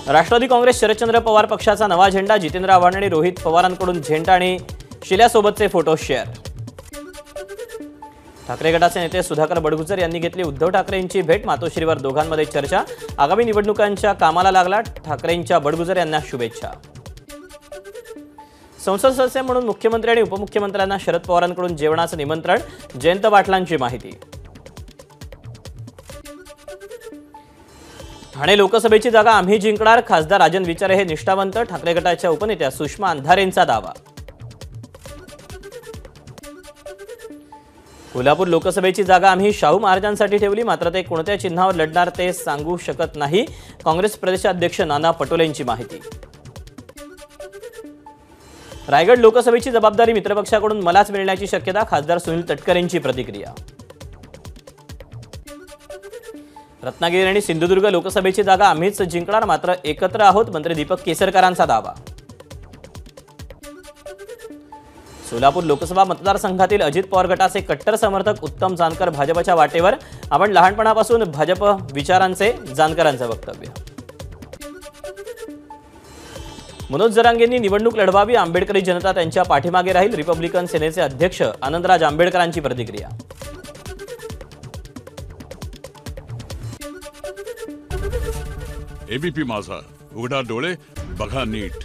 राष्ट्रवादी काँग्रेस शरदचंद्र पवार पक्षाचा नवा झेंडा, जितेंद्र आव्हाड आणि रोहित पवारांकडून झेंडा आणि शिल्यासोबतचे फोटो शेअर। ठाकरे गटाचे नेते सुधाकर बडगुजर यांनी घेतली उद्धव ठाकरेंची भेट, मातोश्रीवर दोघांमध्ये चर्चा। आगामी निवडणुकांच्या कामाला लागला ठाकरेंच्या, बडगुजर यांना शुभेच्छा। संसद सदस्य म्हणून मुख्यमंत्री आणि उपमुख्यमंत्र्यांना शरद पवारांकडून जेवणाचं निमंत्रण, जयंत पाटलांची माहिती। ठाणे लोकसभेची जागा आम्ही जिंकणार, खासदार राजन विचारे हे निष्ठावंत, ठाकरे गटाच्या उपनेत्या सुषमा अंधारेंचा दावा। कोल्हापूर लोकसभेची जागा आम्ही शाहू महाराजांसाठी ठेवली, मात्र ते कोणत्या चिन्हावर लढणार ते सांगू शकत नाही, काँग्रेस प्रदेशाध्यक्ष नाना पटोलेंची माहिती। रायगड लोकसभेची जबाबदारी मित्रपक्षाकडून मलाच मिळण्याची शक्यता, खासदार सुनील तटकरेंची प्रतिक्रिया। रत्नागिरी आणि सिंधुदुर्ग लोकसभेची जागा आम्हीच जिंकणार, मात्र एकत्र आहोत, मंत्री दीपक केसरकरांचा दावा। सोलापूर लोकसभा मतदारसंघातील अजित पवार गटाचे कट्टर समर्थक उत्तम जानकर भाजपच्या वाटेवर, आपण लहानपणापासून भाजप विचारांचे, जानकरांचं वक्तव्य। मनोज जरांगेंनी निवडणूक लढवावी, आंबेडकरी जनता त्यांच्या पाठीमागे राहील, रिपब्लिकन सेनेचे अध्यक्ष आनंदराज आंबेडकरांची प्रतिक्रिया। एबीपी माझा, उघडा डोळे बघा नीट।